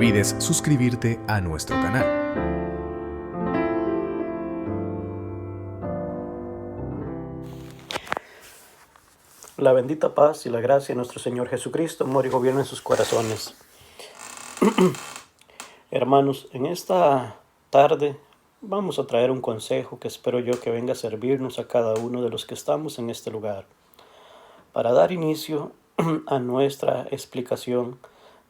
olvides suscribirte a nuestro canal. La bendita paz y la gracia de nuestro Señor Jesucristo mora y gobierna en sus corazones. Hermanos, en esta tarde vamos a traer un consejo que espero yo que venga a servirnos a cada uno de los que estamos en este lugar. Para dar inicio a nuestra explicación,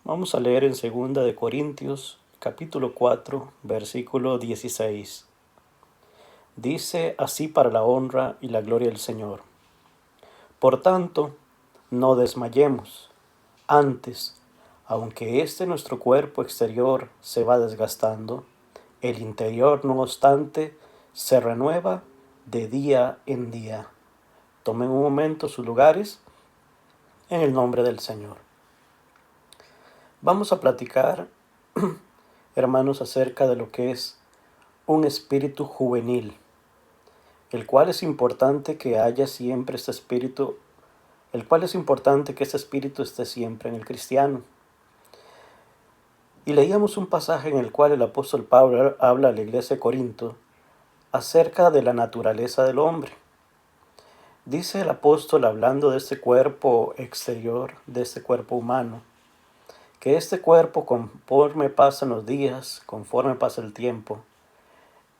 vamos a leer en 2 de Corintios, capítulo 4, versículo 16. Dice así para la honra y la gloria del Señor. Por tanto, no desmayemos. Antes, aunque nuestro cuerpo exterior se va desgastando, el interior, no obstante, se renueva de día en día. Tomen un momento sus lugares en el nombre del Señor. Vamos a platicar, hermanos, acerca de lo que es un espíritu juvenil, el cual es importante que haya siempre este espíritu, que ese espíritu esté siempre en el cristiano. Y leíamos un pasaje en el cual el apóstol Pablo habla a la iglesia de Corinto acerca de la naturaleza del hombre. Dice el apóstol, hablando de este cuerpo exterior, de este cuerpo humano, que este cuerpo, conforme pasan los días, conforme pasa el tiempo,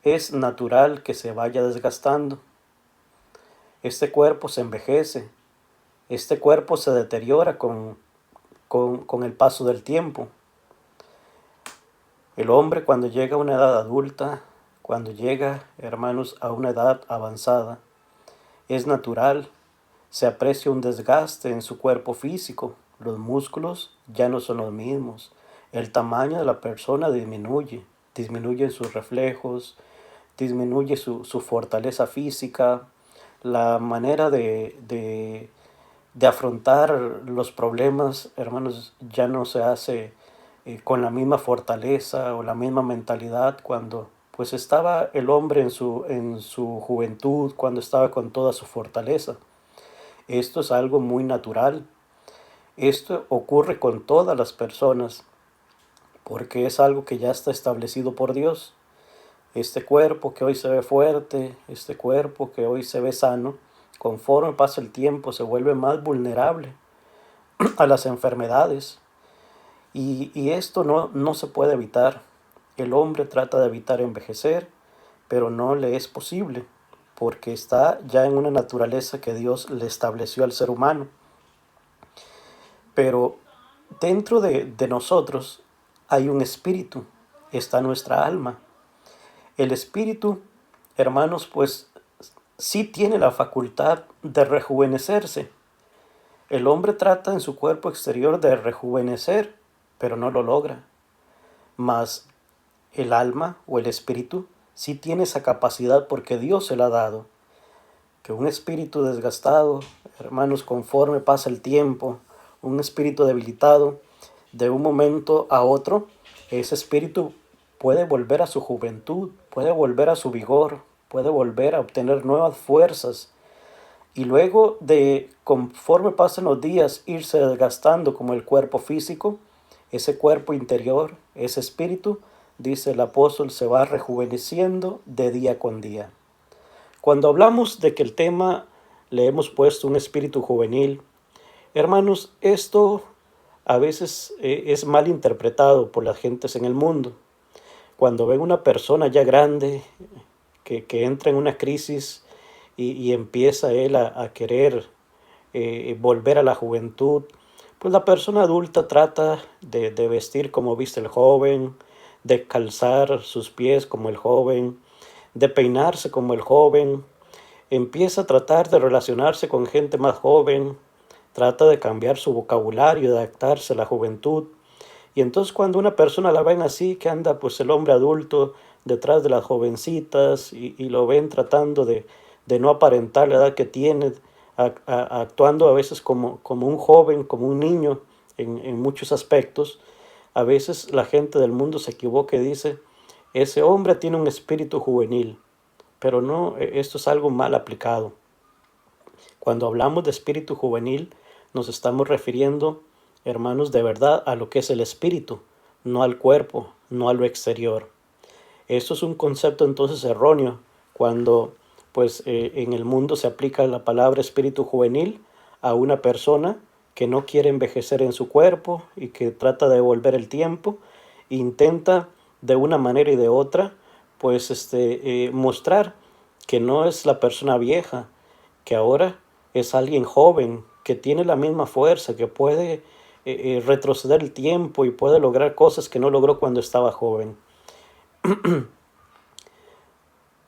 es natural que se vaya desgastando. Este cuerpo se envejece, este cuerpo se deteriora con el paso del tiempo. El hombre, cuando llega a una edad adulta, cuando llega, hermanos, a una edad avanzada, es natural, se aprecia un desgaste en su cuerpo físico. Los músculos ya no son los mismos. El tamaño de la persona disminuyen sus reflejos, disminuye su fortaleza física, la manera de afrontar los problemas, hermanos, ya no se hace con la misma fortaleza o la misma mentalidad cuando pues estaba el hombre en su juventud, cuando estaba con toda su fortaleza. Esto es algo muy natural. Esto ocurre con todas las personas porque es algo que ya está establecido por Dios. Este cuerpo que hoy se ve fuerte, este cuerpo que hoy se ve sano, conforme pasa el tiempo se vuelve más vulnerable a las enfermedades. Y esto no se puede evitar. El hombre trata de evitar envejecer, pero no le es posible, porque está ya en una naturaleza que Dios le estableció al ser humano. Pero dentro de nosotros hay un espíritu, está nuestra alma. El espíritu, hermanos, pues sí tiene la facultad de rejuvenecerse. El hombre trata en su cuerpo exterior de rejuvenecer, pero no lo logra. Mas el alma o el espíritu sí tiene esa capacidad porque Dios se la ha dado. Que un espíritu desgastado, hermanos, conforme pasa el tiempo, un espíritu debilitado, de un momento a otro, ese espíritu puede volver a su juventud, puede volver a su vigor, puede volver a obtener nuevas fuerzas. Y luego de, conforme pasan los días, irse desgastando como el cuerpo físico, ese cuerpo interior, ese espíritu, dice el apóstol, se va rejuveneciendo de día con día. Cuando hablamos de que el tema le hemos puesto un espíritu juvenil, hermanos, esto a veces es mal interpretado por las gentes en el mundo. Cuando ven una persona ya grande que entra en una crisis y empieza él a querer volver a la juventud, pues la persona adulta trata de vestir como viste el joven, de calzar sus pies como el joven, de peinarse como el joven, empieza a tratar de relacionarse con gente más joven, trata de cambiar su vocabulario, de adaptarse a la juventud. Y entonces cuando una persona la ven así, que anda pues el hombre adulto detrás de las jovencitas y lo ven tratando de no aparentar la edad que tiene, actuando a veces como un joven, como un niño en muchos aspectos, a veces la gente del mundo se equivoca y dice, ese hombre tiene un espíritu juvenil, pero no, esto es algo mal aplicado. Cuando hablamos de espíritu juvenil, nos estamos refiriendo, hermanos, de verdad a lo que es el espíritu, no al cuerpo, no a lo exterior. Esto es un concepto entonces erróneo cuando en el mundo se aplica la palabra espíritu juvenil a una persona que no quiere envejecer en su cuerpo y que trata de devolver el tiempo, e intenta de una manera y de otra mostrar que no es la persona vieja, que ahora es alguien joven, que tiene la misma fuerza, que puede retroceder el tiempo y puede lograr cosas que no logró cuando estaba joven.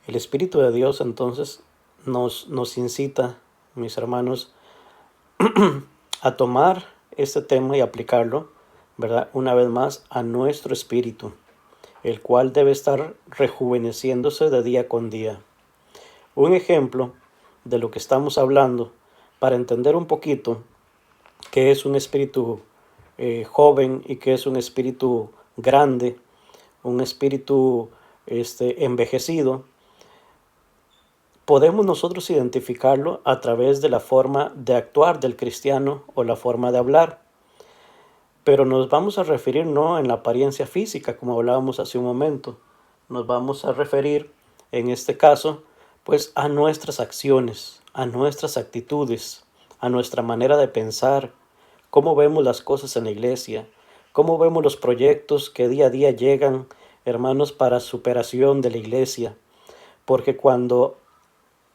El Espíritu de Dios entonces nos incita, mis hermanos, a tomar este tema y aplicarlo, ¿verdad? Una vez más a nuestro espíritu, el cual debe estar rejuveneciéndose de día con día. Un ejemplo de lo que estamos hablando, para entender un poquito qué es un espíritu joven y qué es un espíritu grande, un espíritu envejecido, podemos nosotros identificarlo a través de la forma de actuar del cristiano o la forma de hablar. Pero nos vamos a referir no en la apariencia física, como hablábamos hace un momento. Nos vamos a referir, en este caso, pues a nuestras acciones, a nuestras actitudes, a nuestra manera de pensar, cómo vemos las cosas en la iglesia, cómo vemos los proyectos que día a día llegan, hermanos, para superación de la iglesia. Porque cuando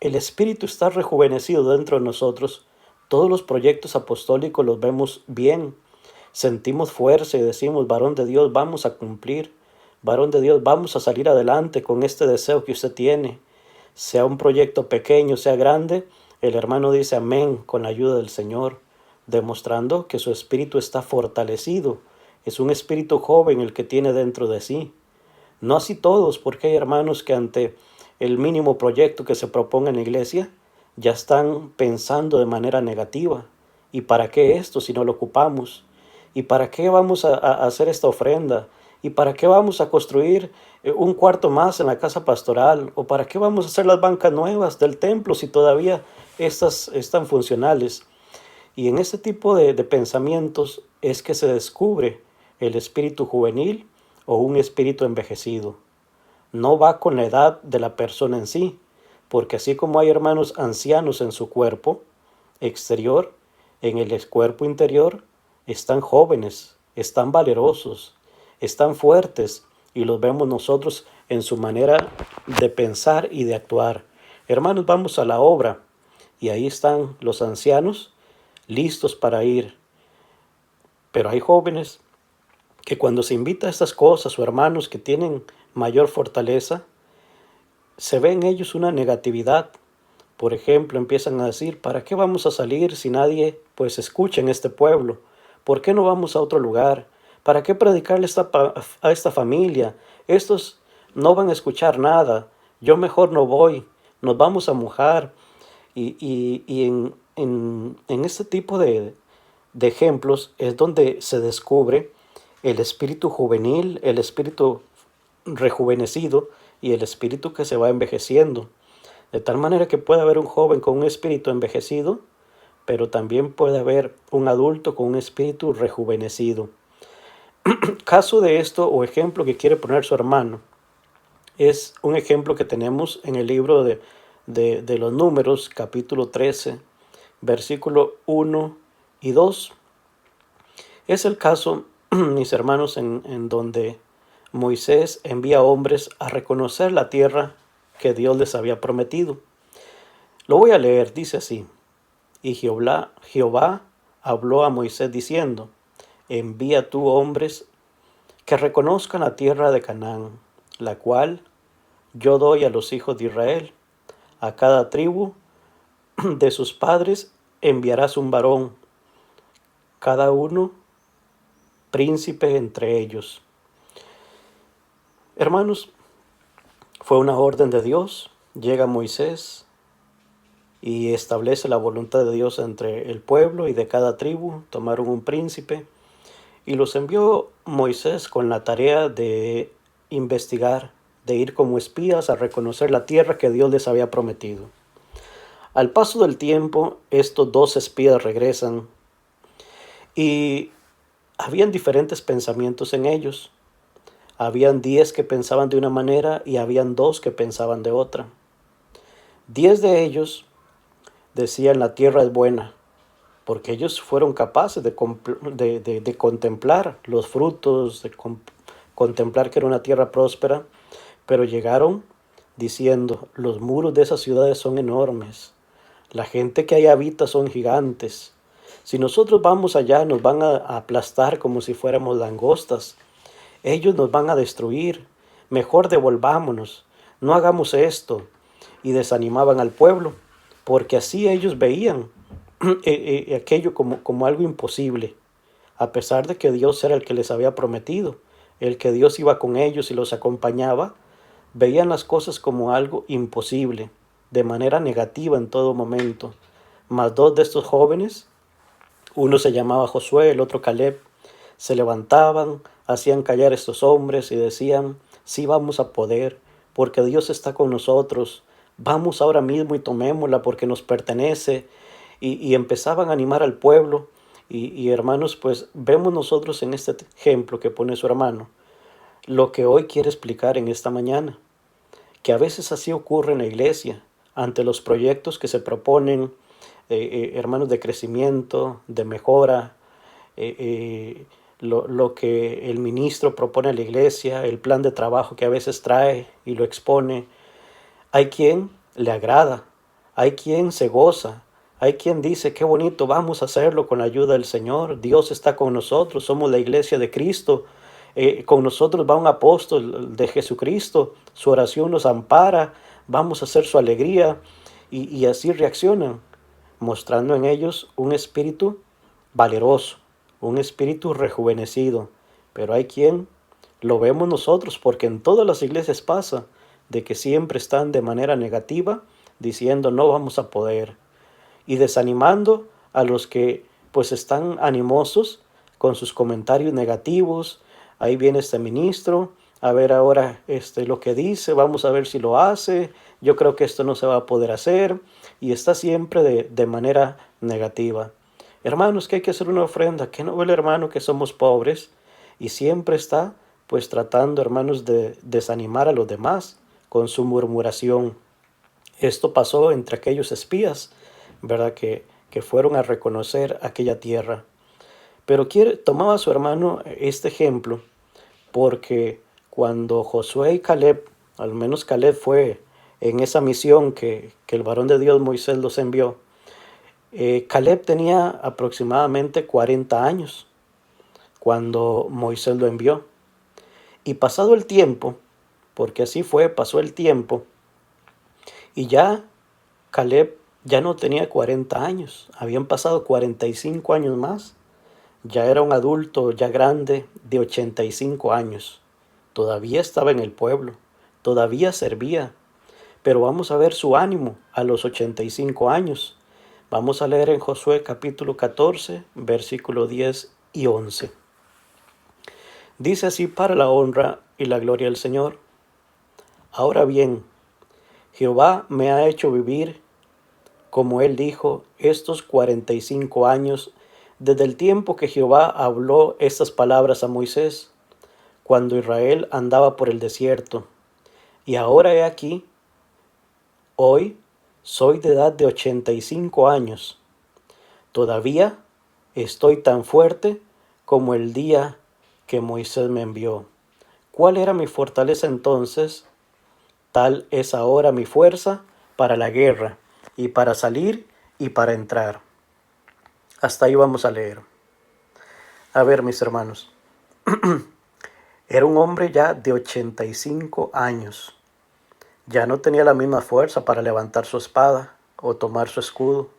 el Espíritu está rejuvenecido dentro de nosotros, todos los proyectos apostólicos los vemos bien, sentimos fuerza y decimos, varón de Dios, vamos a cumplir, varón de Dios, vamos a salir adelante con este deseo que usted tiene, sea un proyecto pequeño, sea grande, el hermano dice amén con la ayuda del Señor, demostrando que su espíritu está fortalecido, es un espíritu joven el que tiene dentro de sí. No así todos, porque hay hermanos que ante el mínimo proyecto que se proponga en la iglesia, ya están pensando de manera negativa. ¿Y para qué esto si no lo ocupamos? ¿Y para qué vamos a hacer esta ofrenda? ¿Y para qué vamos a construir un cuarto más en la casa pastoral? ¿O para qué vamos a hacer las bancas nuevas del templo si todavía estas están funcionales? Y en este tipo de pensamientos es que se descubre el espíritu juvenil o un espíritu envejecido. No va con la edad de la persona en sí, porque así como hay hermanos ancianos en su cuerpo exterior, en el cuerpo interior están jóvenes, están valerosos, están fuertes y los vemos nosotros en su manera de pensar y de actuar. Hermanos, vamos a la obra y ahí están los ancianos listos para ir, pero hay jóvenes que cuando se invita a estas cosas o hermanos que tienen mayor fortaleza, se ve en ellos una negatividad. Por ejemplo, empiezan a decir, ¿para qué vamos a salir si nadie pues escucha en este pueblo? ¿Por qué no vamos a otro lugar? ¿Para qué predicarle a esta familia? Estos no van a escuchar nada. Yo mejor no voy. Nos vamos a mojar. Y en este tipo de ejemplos es donde se descubre el espíritu juvenil, el espíritu rejuvenecido y el espíritu que se va envejeciendo. De tal manera que puede haber un joven con un espíritu envejecido, pero también puede haber un adulto con un espíritu rejuvenecido. Caso de esto o ejemplo que quiere poner su hermano es un ejemplo que tenemos en el libro de los Números, capítulo 13, versículo 1 y 2. Es el caso, mis hermanos, en donde Moisés envía hombres a reconocer la tierra que Dios les había prometido. Lo voy a leer, dice así. Y Jehová habló a Moisés diciendo, envía tú hombres que reconozcan la tierra de Canaán, la cual yo doy a los hijos de Israel. A cada tribu de sus padres enviarás un varón, cada uno príncipe entre ellos. Hermanos, fue una orden de Dios. Llega Moisés y establece la voluntad de Dios entre el pueblo y de cada tribu. Tomaron un príncipe y los envió Moisés con la tarea de investigar, de ir como espías a reconocer la tierra que Dios les había prometido. Al paso del tiempo, estos dos espías regresan y Habían diferentes pensamientos en ellos. Habían 10 que pensaban de una manera y habían 2 que pensaban de otra. 10 de ellos decían la tierra es buena, porque ellos fueron capaces de contemplar los frutos, contemplar que era una tierra próspera, pero llegaron diciendo, los muros de esas ciudades son enormes, la gente que ahí habita son gigantes. Si nosotros vamos allá nos van a aplastar como si fuéramos langostas. Ellos nos van a destruir. Mejor devolvámonos. No hagamos esto. Y desanimaban al pueblo, porque así ellos veían aquello como algo imposible, a pesar de que Dios era el que les había prometido, el que Dios iba con ellos y los acompañaba. Veían las cosas como algo imposible, de manera negativa en todo momento. Mas 2 de estos jóvenes, uno se llamaba Josué, el otro Caleb, se levantaban, hacían callar a estos hombres y decían, sí vamos a poder, porque Dios está con nosotros, vamos ahora mismo y tomémosla porque nos pertenece. Y empezaban a animar al pueblo. Y hermanos, pues vemos nosotros en este ejemplo que pone su hermano, lo que hoy quiere explicar en esta mañana, que a veces así ocurre en la iglesia, ante los proyectos que se proponen, hermanos, de crecimiento, de mejora, lo que el ministro propone a la iglesia, el plan de trabajo que a veces trae y lo expone. Hay quien le agrada, hay quien se goza, hay quien dice, qué bonito, vamos a hacerlo con la ayuda del Señor, Dios está con nosotros, somos la iglesia de Cristo, con nosotros va un apóstol de Jesucristo, su oración nos ampara, vamos a hacer su alegría, y así reaccionan, mostrando en ellos un espíritu valeroso, un espíritu rejuvenecido. Pero hay quien lo vemos nosotros, porque en todas las iglesias pasa, de que siempre están de manera negativa, diciendo no vamos a poder, y desanimando a los que pues están animosos con sus comentarios negativos. Ahí viene este ministro, a ver ahora lo que dice, vamos a ver si lo hace, yo creo que esto no se va a poder hacer, y está siempre de manera negativa. Hermanos, que hay que hacer una ofrenda, que no ve el hermano que somos pobres, y siempre está pues tratando, hermanos, de desanimar a los demás con su murmuración. Esto pasó entre aquellos espías, ¿verdad? Que fueron a reconocer aquella tierra. Pero tomaba a su hermano este ejemplo porque cuando Josué y Caleb, al menos Caleb fue en esa misión que el varón de Dios Moisés los envió, Caleb tenía aproximadamente 40 años cuando Moisés lo envió. Y pasado el tiempo, porque así fue, pasó el tiempo, y ya Caleb ya no tenía 40 años, habían pasado 45 años más. Ya era un adulto, ya grande, de 85 años. Todavía estaba en el pueblo, todavía servía. Pero vamos a ver su ánimo a los 85 años. Vamos a leer en Josué capítulo 14, versículo 10 y 11. Dice así: para la honra y la gloria del Señor. Ahora bien, Jehová me ha hecho vivir, como él dijo, estos 45 años, desde el tiempo que Jehová habló estas palabras a Moisés, cuando Israel andaba por el desierto. Y ahora he aquí, hoy soy de edad de 85 años. Todavía estoy tan fuerte como el día que Moisés me envió. ¿Cuál era mi fortaleza entonces? Tal es ahora mi fuerza para la guerra, y para salir y para entrar. Hasta ahí vamos a leer. A ver, mis hermanos. Era un hombre ya de 85 años. Ya no tenía la misma fuerza para levantar su espada o tomar su escudo.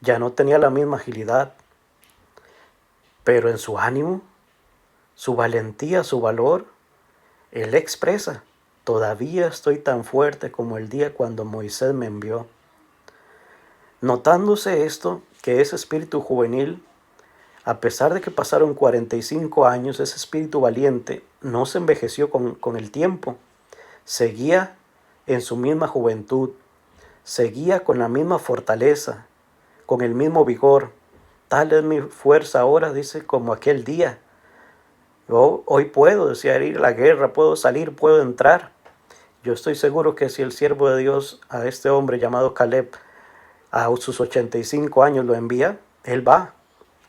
Ya no tenía la misma agilidad. Pero en su ánimo, su valentía, su valor, él expresa: todavía estoy tan fuerte como el día cuando Moisés me envió. Notándose esto, que ese espíritu juvenil, a pesar de que pasaron 45 años, ese espíritu valiente no se envejeció con el tiempo. Seguía en su misma juventud, seguía con la misma fortaleza, con el mismo vigor, Tal es mi fuerza ahora, dice, como aquel día. Yo hoy puedo, decía, ir a la guerra, puedo salir, puedo entrar. Yo estoy seguro que si el siervo de Dios a este hombre llamado Caleb a sus 85 años lo envía, él va,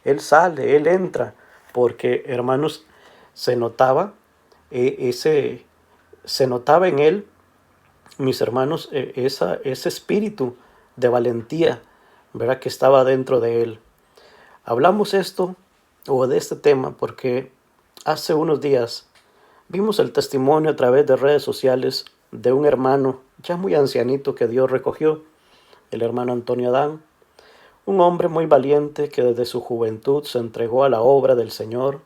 él sale, él entra, porque hermanos, se notaba se notaba en él, mis hermanos, ese espíritu de valentía, ¿verdad? Que estaba dentro de él. Hablamos esto o de este tema porque hace unos días vimos el testimonio a través de redes sociales de un hermano ya muy ancianito que Dios recogió, el hermano Antonio Adán, un hombre muy valiente que desde su juventud se entregó a la obra del Señor,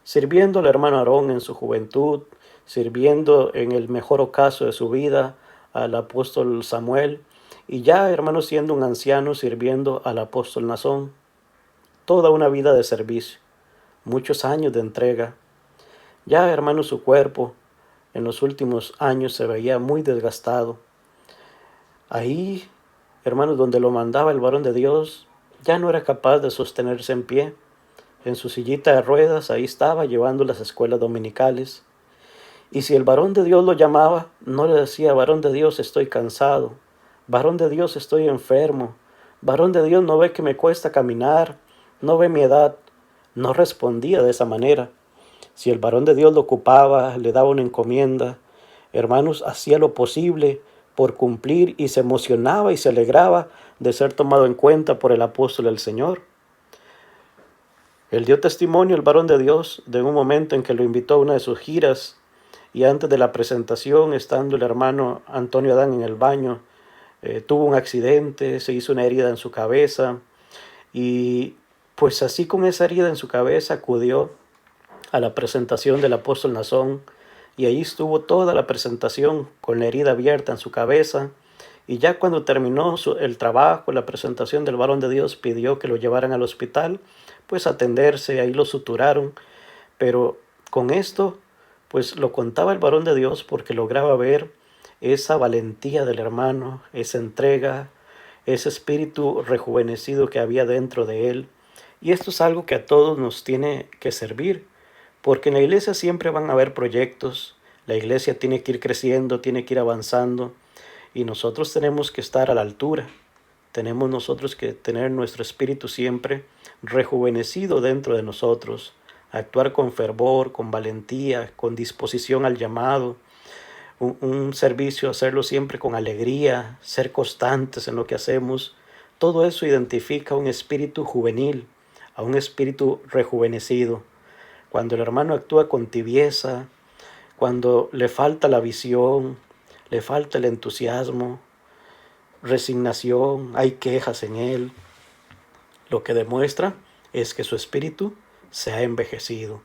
sirviendo al hermano Aarón en su juventud, sirviendo en el mejor ocaso de su vida al apóstol Samuel, y ya, hermano, siendo un anciano, sirviendo al apóstol Nazón. Toda una vida de servicio, muchos años de entrega. Ya, hermano, su cuerpo en los últimos años se veía muy desgastado. Ahí, hermanos, donde lo mandaba el varón de Dios, ya no era capaz de sostenerse en pie. En su sillita de ruedas, ahí estaba llevando las escuelas dominicales. Y si el varón de Dios lo llamaba, no le decía, varón de Dios, estoy cansado. Varón de Dios, estoy enfermo. Varón de Dios, no ve que me cuesta caminar. No ve mi edad. No respondía de esa manera. Si el varón de Dios lo ocupaba, le daba una encomienda, hermanos, hacía lo posible por cumplir y se emocionaba y se alegraba de ser tomado en cuenta por el apóstol del Señor. Él dio testimonio, el varón de Dios, de un momento en que lo invitó a una de sus giras y antes de la presentación, estando el hermano Antonio Adán en el baño, tuvo un accidente, se hizo una herida en su cabeza y pues así con esa herida en su cabeza acudió a la presentación del apóstol Nazón y allí estuvo toda la presentación con la herida abierta en su cabeza. Y ya cuando terminó el trabajo, la presentación del varón de Dios, pidió que lo llevaran al hospital, pues a atenderse, ahí lo suturaron. Pero con esto, pues lo contaba el varón de Dios porque lograba ver esa valentía del hermano, esa entrega, ese espíritu rejuvenecido que había dentro de él. Y esto es algo que a todos nos tiene que servir, porque en la iglesia siempre van a haber proyectos, la iglesia tiene que ir creciendo, tiene que ir avanzando, y nosotros tenemos que estar a la altura. Tenemos nosotros que tener nuestro espíritu siempre rejuvenecido dentro de nosotros, actuar con fervor, con valentía, con disposición al llamado, un servicio, hacerlo siempre con alegría, ser constantes en lo que hacemos. Todo eso identifica un espíritu juvenil, a un espíritu rejuvenecido. Cuando el hermano actúa con tibieza, cuando le falta la visión, le falta el entusiasmo, resignación, hay quejas en él, lo que demuestra es que su espíritu se ha envejecido,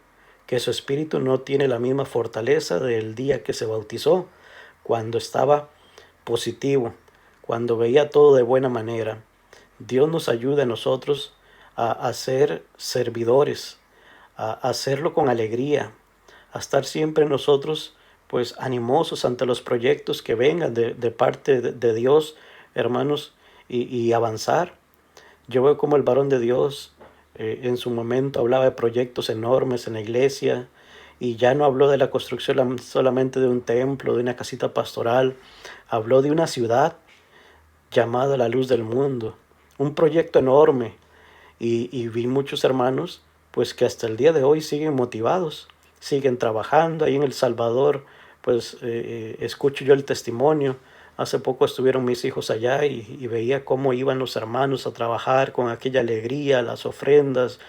que su espíritu no tiene la misma fortaleza del día que se bautizó, cuando estaba positivo, cuando veía todo de buena manera. Dios nos ayuda a nosotros a ser servidores, a hacerlo con alegría, a estar siempre nosotros pues animosos ante los proyectos que vengan de parte de Dios, hermanos, y avanzar. Yo veo como el varón de Dios en su momento hablaba de proyectos enormes en la iglesia y ya no habló de la construcción solamente de un templo, de una casita pastoral, habló de una ciudad llamada la luz del mundo, un proyecto enorme y vi muchos hermanos pues que hasta el día de hoy siguen motivados, siguen trabajando ahí en El Salvador, pues escucho yo el testimonio. Hace poco estuvieron mis hijos allá y veía cómo iban los hermanos a trabajar con aquella alegría, las ofrendas,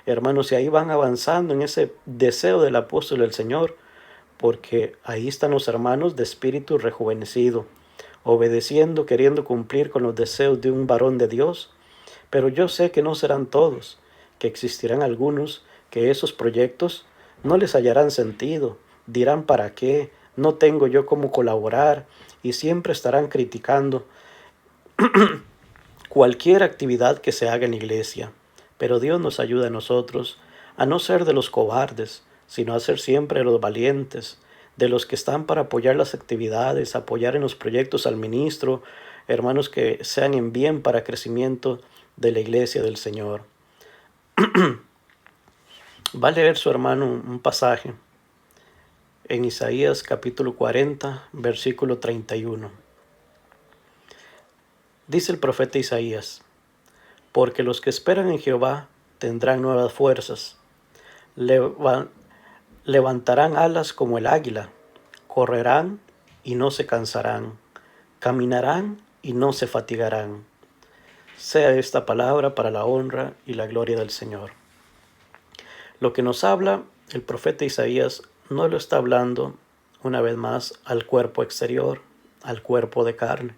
hermanos, y ahí van avanzando en ese deseo del apóstol del Señor, porque ahí están los hermanos de espíritu rejuvenecido, obedeciendo, queriendo cumplir con los deseos de un varón de Dios. Pero yo sé que no serán todos, que existirán algunos que esos proyectos no les hallarán sentido, dirán para qué, no tengo yo cómo colaborar y siempre estarán criticando cualquier actividad que se haga en la iglesia. Pero Dios nos ayuda a nosotros a no ser de los cobardes, sino a ser siempre los valientes, de los que están para apoyar las actividades, apoyar en los proyectos al ministro, hermanos que sean en bien para crecimiento de la iglesia del Señor. Va a leer su hermano un pasaje en Isaías capítulo 40, versículo 31. Dice el profeta Isaías: porque los que esperan en Jehová tendrán nuevas fuerzas, levantarán alas como el águila, correrán y no se cansarán, caminarán y no se fatigarán. Sea esta palabra para la honra y la gloria del Señor. Lo que nos habla el profeta Isaías no lo está hablando una vez más al cuerpo exterior, al cuerpo de carne.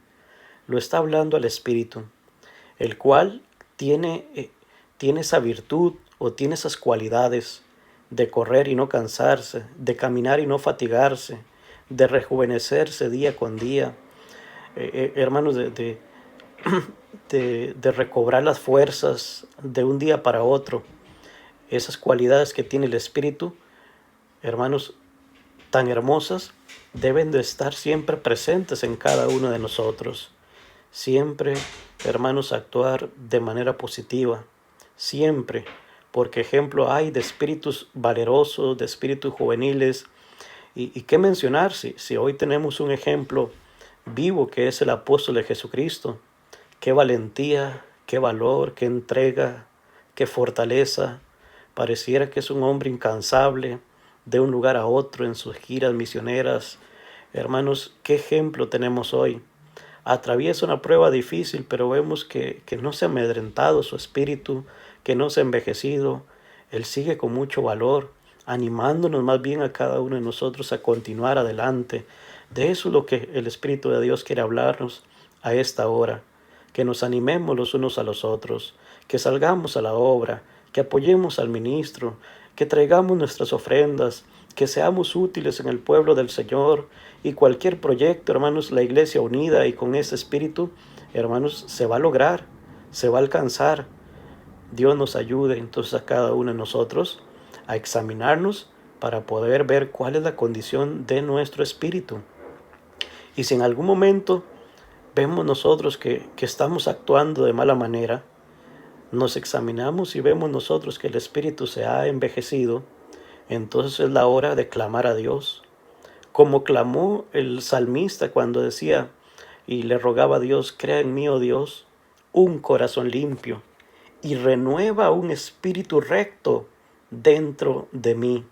Lo está hablando al espíritu, el cual tiene esa virtud o tiene esas cualidades de correr y no cansarse, de caminar y no fatigarse, de rejuvenecerse día con día, hermanos, de recobrar las fuerzas de un día para otro. Esas cualidades que tiene el Espíritu, hermanos, tan hermosas, deben de estar siempre presentes en cada uno de nosotros. Siempre, hermanos, actuar de manera positiva. Siempre, porque ejemplo hay de espíritus valerosos, de espíritus juveniles. ¿Y qué mencionar si hoy tenemos un ejemplo vivo que es el apóstol de Jesucristo? Qué valentía, qué valor, qué entrega, qué fortaleza. Pareciera que es un hombre incansable de un lugar a otro en sus giras misioneras. Hermanos, qué ejemplo tenemos hoy. Atraviesa una prueba difícil, pero vemos que no se ha amedrentado su espíritu, que no se ha envejecido. Él sigue con mucho valor, animándonos más bien a cada uno de nosotros a continuar adelante. De eso es lo que el Espíritu de Dios quiere hablarnos a esta hora. Que nos animemos los unos a los otros, que salgamos a la obra, que apoyemos al ministro, que traigamos nuestras ofrendas, que seamos útiles en el pueblo del Señor. Y cualquier proyecto, hermanos, la iglesia unida y con ese espíritu, hermanos, se va a lograr, se va a alcanzar. Dios nos ayude entonces a cada uno de nosotros a examinarnos para poder ver cuál es la condición de nuestro espíritu. Y si en algún momento vemos nosotros que estamos actuando de mala manera, nos examinamos y vemos nosotros que el espíritu se ha envejecido, entonces es la hora de clamar a Dios. Como clamó el salmista cuando decía y le rogaba a Dios: crea en mí, oh Dios, un corazón limpio y renueva un espíritu recto dentro de mí.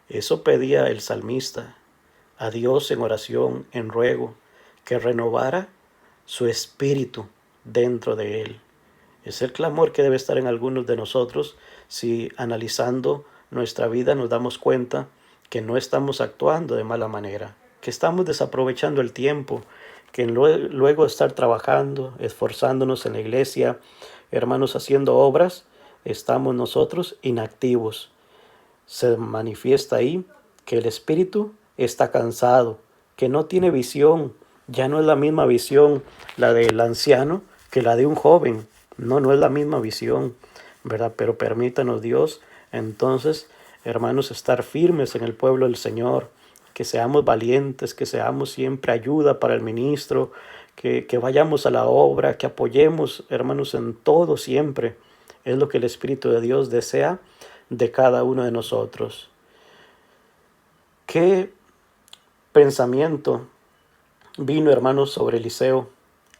Eso pedía el salmista a Dios en oración, en ruego, que renovara su espíritu dentro de él. Es el clamor que debe estar en algunos de nosotros si analizando nuestra vida nos damos cuenta que no estamos actuando de mala manera, que estamos desaprovechando el tiempo, que luego de estar trabajando, esforzándonos en la iglesia, hermanos, haciendo obras, estamos nosotros inactivos. Se manifiesta ahí que el espíritu está cansado, que no tiene visión. Ya no es la misma visión la del anciano que la de un joven. No es la misma visión, ¿verdad? Pero permítanos Dios, entonces, hermanos, estar firmes en el pueblo del Señor, que seamos valientes, que seamos siempre ayuda para el ministro, que vayamos a la obra, que apoyemos, hermanos, en todo siempre. Es lo que el Espíritu de Dios desea de cada uno de nosotros. ¿Qué pensamiento vino, hermanos, sobre Eliseo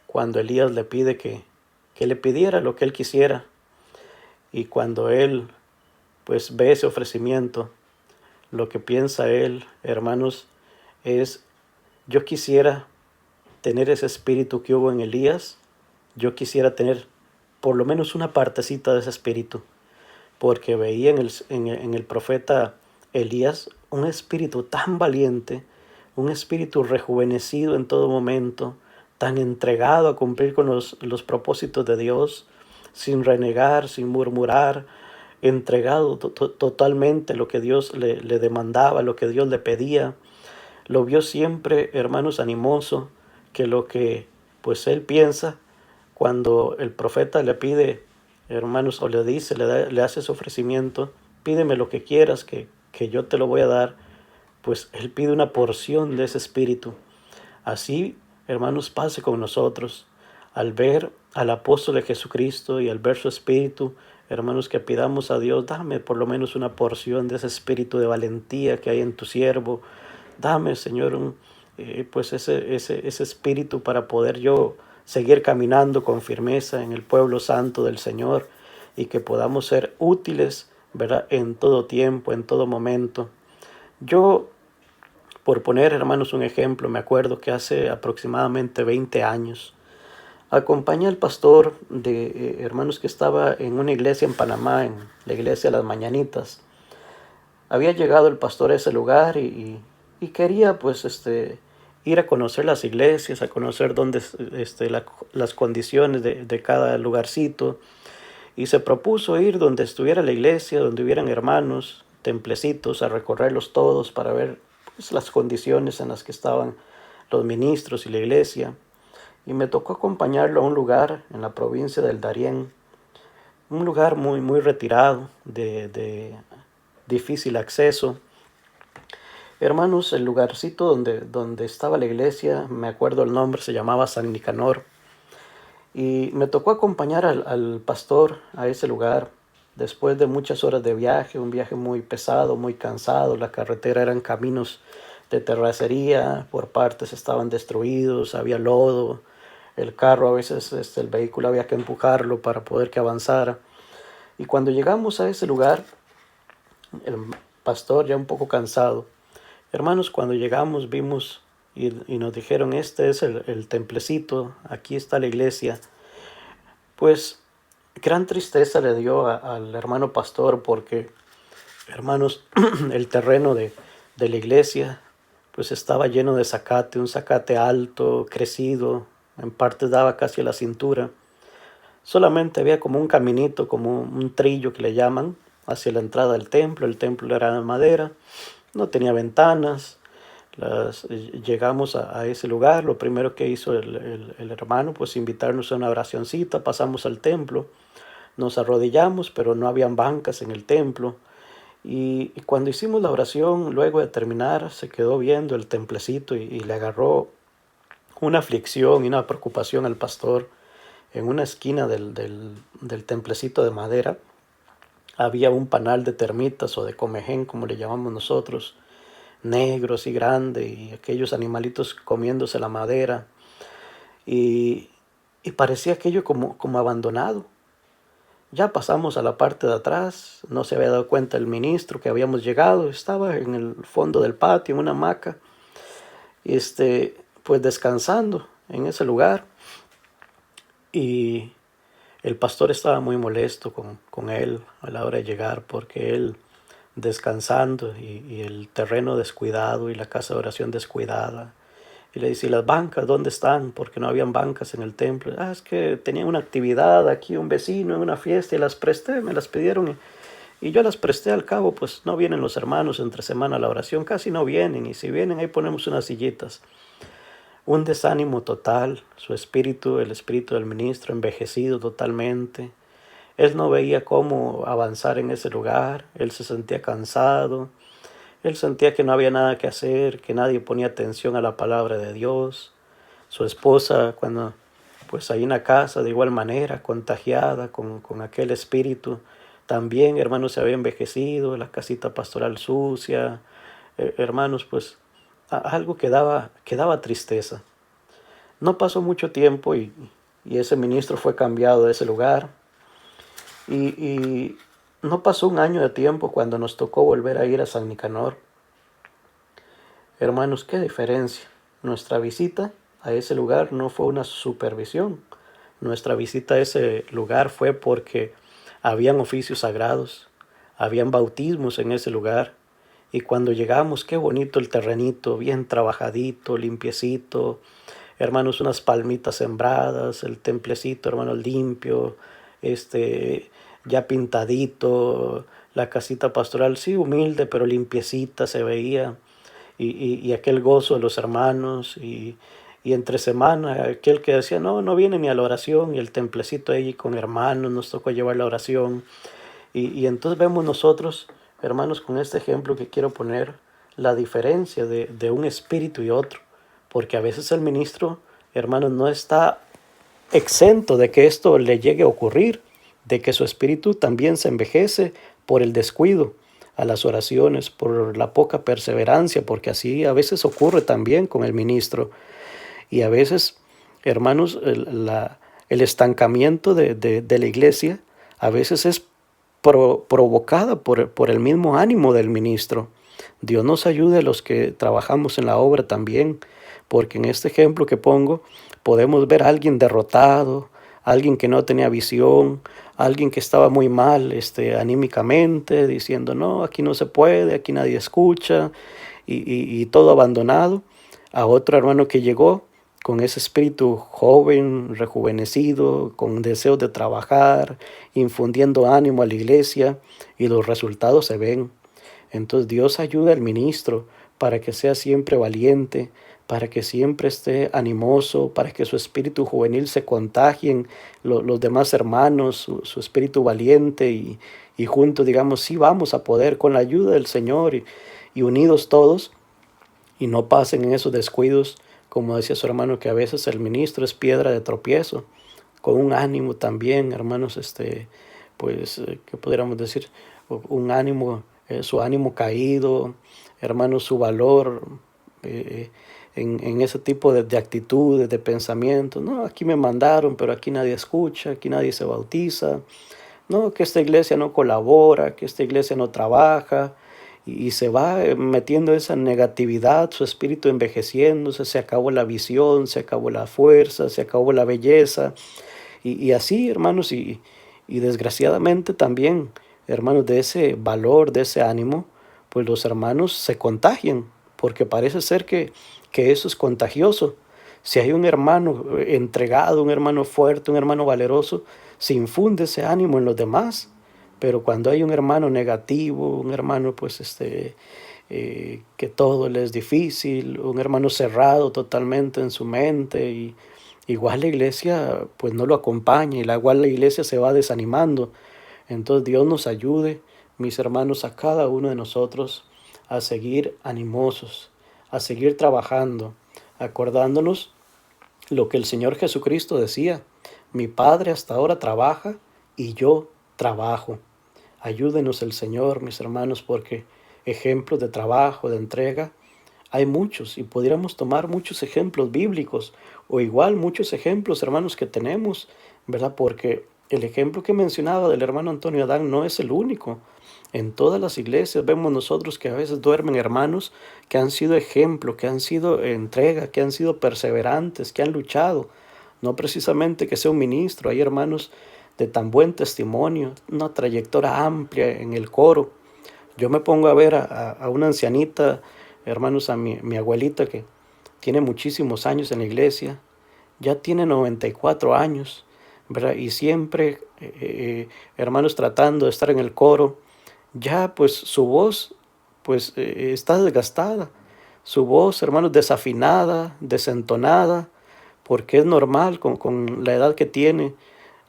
cuando Elías le pide que le pidiera lo que él quisiera? Y cuando él pues ve ese ofrecimiento, lo que piensa él, hermanos, es: yo quisiera tener ese espíritu que hubo en Elías, yo quisiera tener por lo menos una partecita de ese espíritu, porque veía en el profeta Elías un espíritu tan valiente, un espíritu rejuvenecido en todo momento, tan entregado a cumplir con los propósitos de Dios, sin renegar, sin murmurar, entregado totalmente lo que Dios le demandaba, lo que Dios le pedía. Lo vio siempre, hermanos, animoso, que lo que pues él piensa, cuando el profeta le pide, hermanos, o le dice, le hace ese ofrecimiento: pídeme lo que quieras, que yo te lo voy a dar, pues él pide una porción de ese espíritu. Así, hermanos, pase con nosotros. Al ver al apóstol de Jesucristo y al ver su espíritu, hermanos, que pidamos a Dios, dame por lo menos una porción de ese espíritu de valentía que hay en tu siervo. Dame, Señor, pues ese espíritu para poder yo seguir caminando con firmeza en el pueblo santo del Señor y que podamos ser útiles, ¿verdad? En todo tiempo, en todo momento. Yo, por poner, hermanos, un ejemplo, me acuerdo que hace aproximadamente 20 años, acompañé al pastor de hermanos que estaba en una iglesia en Panamá, en la iglesia de las Mañanitas. Había llegado el pastor a ese lugar y quería pues ir a conocer las iglesias, a conocer dónde, las condiciones de cada lugarcito, y se propuso ir donde estuviera la iglesia, donde hubieran hermanos, templecitos, a recorrerlos todos para ver pues, las condiciones en las que estaban los ministros y la iglesia. Y me tocó acompañarlo a un lugar en la provincia del Darién, un lugar muy, muy retirado, de difícil acceso. Hermanos, el lugarcito donde estaba la iglesia, me acuerdo el nombre, se llamaba San Nicanor. Y me tocó acompañar al pastor a ese lugar después de muchas horas de viaje, un viaje muy pesado, muy cansado. La carretera eran caminos de terracería, por partes estaban destruidos, había lodo. El carro a veces, el vehículo había que empujarlo para poder que avanzara. Y cuando llegamos a ese lugar, el pastor ya un poco cansado, hermanos, cuando llegamos vimos y nos dijeron, este es el templecito, aquí está la iglesia. Pues gran tristeza le dio al hermano pastor porque, hermanos, el terreno de la iglesia pues estaba lleno de zacate, un zacate alto, crecido, en partes daba casi a la cintura. Solamente había como un caminito, como un trillo que le llaman, hacia la entrada del templo. El templo era de madera, no tenía ventanas. Llegamos a ese lugar. Lo primero que hizo el hermano, pues invitarnos a una oracioncita. Pasamos al templo, nos arrodillamos, pero no habían bancas en el templo. Y cuando hicimos la oración, luego de terminar, se quedó viendo el templecito y le agarró una aflicción y una preocupación al pastor. En una esquina del templecito de madera había un panal de termitas o de comején, como le llamamos nosotros, negros y grandes, y aquellos animalitos comiéndose la madera. Y parecía aquello como abandonado. Ya pasamos a la parte de atrás, no se había dado cuenta el ministro que habíamos llegado, estaba en el fondo del patio, en una hamaca, pues descansando en ese lugar. Y el pastor estaba muy molesto con él a la hora de llegar porque él descansando y el terreno descuidado y la casa de oración descuidada. Y le dice, ¿y las bancas dónde están? Porque no habían bancas en el templo. Es que tenía una actividad aquí, un vecino en una fiesta y las presté, me las pidieron y yo las presté. Al cabo, pues no vienen los hermanos entre semana a la oración, casi no vienen, y si vienen ahí ponemos unas sillitas. Un desánimo total, su espíritu, el espíritu del ministro, envejecido totalmente. Él no veía cómo avanzar en ese lugar, él se sentía cansado, él sentía que no había nada que hacer, que nadie ponía atención a la palabra de Dios. Su esposa, cuando pues ahí en la casa, de igual manera, contagiada con aquel espíritu, también, hermanos, se había envejecido, la casita pastoral sucia, hermanos, pues algo que daba tristeza. No pasó mucho tiempo y ese ministro fue cambiado de ese lugar. Y no pasó un año de tiempo cuando nos tocó volver a ir a San Nicanor. Hermanos, qué diferencia. Nuestra visita a ese lugar no fue una supervisión. Nuestra visita a ese lugar fue porque habían oficios sagrados, habían bautismos en ese lugar. Y cuando llegamos, qué bonito el terrenito, bien trabajadito, limpiecito. Hermanos, unas palmitas sembradas, el templecito, hermanos, limpio, ya pintadito, la casita pastoral, sí, humilde, pero limpiecita se veía. Y aquel gozo de los hermanos, y entre semana, aquel que decía, no viene ni a la oración, y el templecito ahí con hermanos, nos tocó llevar la oración. Y entonces vemos nosotros, hermanos, con este ejemplo que quiero poner, la diferencia de un espíritu y otro. Porque a veces el ministro, hermanos, no está exento de que esto le llegue a ocurrir. de que su espíritu también se envejece por el descuido a las oraciones, por la poca perseverancia, porque así a veces ocurre también con el ministro. Y a veces, hermanos, el estancamiento de la iglesia a veces es provocada por el mismo ánimo del ministro. Dios nos ayude a los que trabajamos en la obra también, porque en este ejemplo que pongo podemos ver a alguien derrotado, alguien que no tenía visión, alguien que estaba muy mal anímicamente, diciendo, no, aquí no se puede, aquí nadie escucha, y todo abandonado, a otro hermano que llegó con ese espíritu joven, rejuvenecido, con deseos de trabajar, infundiendo ánimo a la iglesia, y los resultados se ven. Entonces Dios ayuda al ministro para que sea siempre valiente, para que siempre esté animoso, para que su espíritu juvenil se contagien los demás hermanos, su espíritu valiente y juntos digamos, sí vamos a poder con la ayuda del Señor y unidos todos y no pasen en esos descuidos, como decía su hermano, que a veces el ministro es piedra de tropiezo, con un ánimo también, hermanos, ¿qué podríamos decir? Un ánimo, su ánimo caído, hermanos, su valor en ese tipo de actitudes, de pensamientos. No, aquí me mandaron, pero aquí nadie escucha, aquí nadie se bautiza. No, que esta iglesia no colabora, que esta iglesia no trabaja. Y se va metiendo esa negatividad, su espíritu envejeciéndose, se acabó la visión, se acabó la fuerza, se acabó la belleza. Y así, hermanos, y desgraciadamente también, hermanos, de ese valor, de ese ánimo, pues los hermanos se contagian, porque parece ser que eso es contagioso. Si hay un hermano entregado, un hermano fuerte, un hermano valeroso, se infunde ese ánimo en los demás. Pero cuando hay un hermano negativo, un hermano que todo le es difícil, un hermano cerrado totalmente en su mente, y igual la iglesia pues no lo acompaña, y igual la iglesia se va desanimando. Entonces Dios nos ayude, mis hermanos, a cada uno de nosotros a seguir animosos, a seguir trabajando, acordándonos lo que el Señor Jesucristo decía: mi Padre hasta ahora trabaja y yo trabajo. Ayúdenos el Señor, mis hermanos, porque ejemplos de trabajo, de entrega, hay muchos, y pudiéramos tomar muchos ejemplos bíblicos o igual muchos ejemplos, hermanos, que tenemos, ¿verdad? Porque el ejemplo que mencionaba del hermano Antonio Adán no es el único. En todas las iglesias vemos nosotros que a veces duermen hermanos que han sido ejemplo, que han sido entrega, que han sido perseverantes, que han luchado. No precisamente que sea un ministro, hay hermanos de tan buen testimonio, una trayectoria amplia en el coro. Yo me pongo a ver a una ancianita, hermanos, a mi abuelita que tiene muchísimos años en la iglesia, ya tiene 94 años, ¿verdad? Y siempre, hermanos, tratando de estar en el coro, ya pues su voz está desgastada, su voz, hermanos, desafinada, desentonada, porque es normal con la edad que tiene,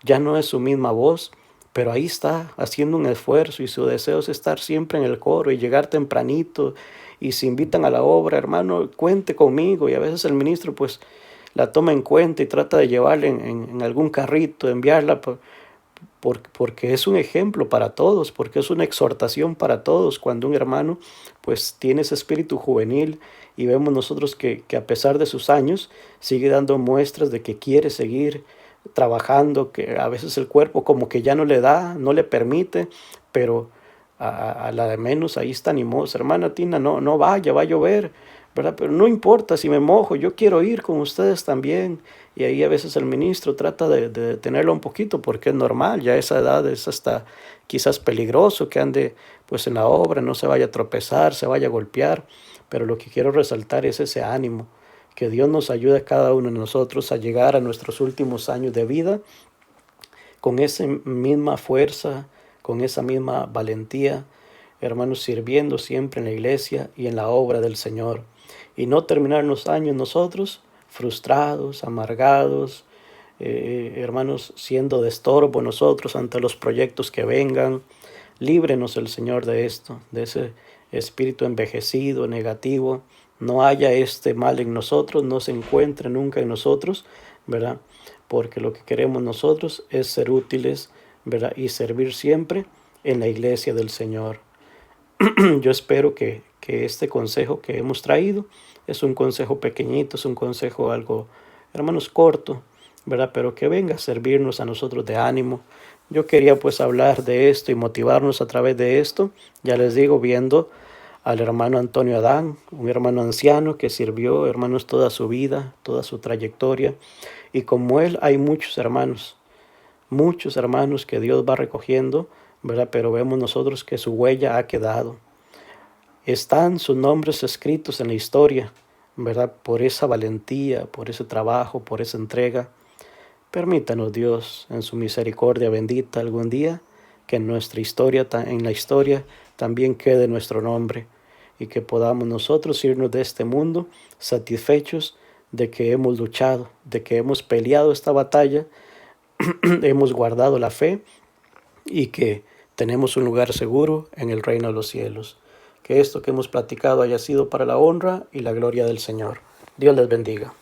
ya no es su misma voz, pero ahí está haciendo un esfuerzo y su deseo es estar siempre en el coro y llegar tempranito. Y si invitan a la obra, hermano, cuente conmigo. Y a veces el ministro pues la toma en cuenta y trata de llevarla en algún carrito, enviarla porque es un ejemplo para todos, porque es una exhortación para todos cuando un hermano pues tiene ese espíritu juvenil y vemos nosotros que a pesar de sus años sigue dando muestras de que quiere seguir trabajando, que a veces el cuerpo como que ya no le da, no le permite, pero a la de menos ahí está animosa: hermana Tina, no vaya, va a llover, ¿verdad? Pero no importa si me mojo, yo quiero ir con ustedes también. Y ahí a veces el ministro trata de detenerlo un poquito, porque es normal, ya a esa edad es hasta quizás peligroso que ande pues en la obra, no se vaya a tropezar, se vaya a golpear. Pero lo que quiero resaltar es ese ánimo, que Dios nos ayude a cada uno de nosotros a llegar a nuestros últimos años de vida con esa misma fuerza, con esa misma valentía, hermanos, sirviendo siempre en la iglesia y en la obra del Señor. Y no terminar los años nosotros frustrados, amargados, hermanos, siendo de estorbo nosotros ante los proyectos que vengan. Líbrenos el Señor de esto, de ese espíritu envejecido, negativo. No haya este mal en nosotros, no se encuentre nunca en nosotros, ¿verdad? Porque lo que queremos nosotros es ser útiles, ¿verdad? Y servir siempre en la iglesia del Señor. Yo espero que este consejo que hemos traído es un consejo pequeñito, es un consejo algo, hermanos, corto, ¿verdad? Pero que venga a servirnos a nosotros de ánimo. Yo quería pues hablar de esto y motivarnos a través de esto, ya les digo, viendo al hermano Antonio Adán, un hermano anciano que sirvió, hermanos, toda su vida, toda su trayectoria. Y como él hay muchos hermanos que Dios va recogiendo, ¿verdad? Pero vemos nosotros que su huella ha quedado. Están sus nombres escritos en la historia, ¿verdad? Por esa valentía, por ese trabajo, por esa entrega. Permítanos, Dios, en su misericordia bendita, algún día que en nuestra historia, en la historia, también quede nuestro nombre y que podamos nosotros irnos de este mundo satisfechos de que hemos luchado, de que hemos peleado esta batalla, hemos guardado la fe y que tenemos un lugar seguro en el reino de los cielos. Que esto que hemos platicado haya sido para la honra y la gloria del Señor. Dios les bendiga.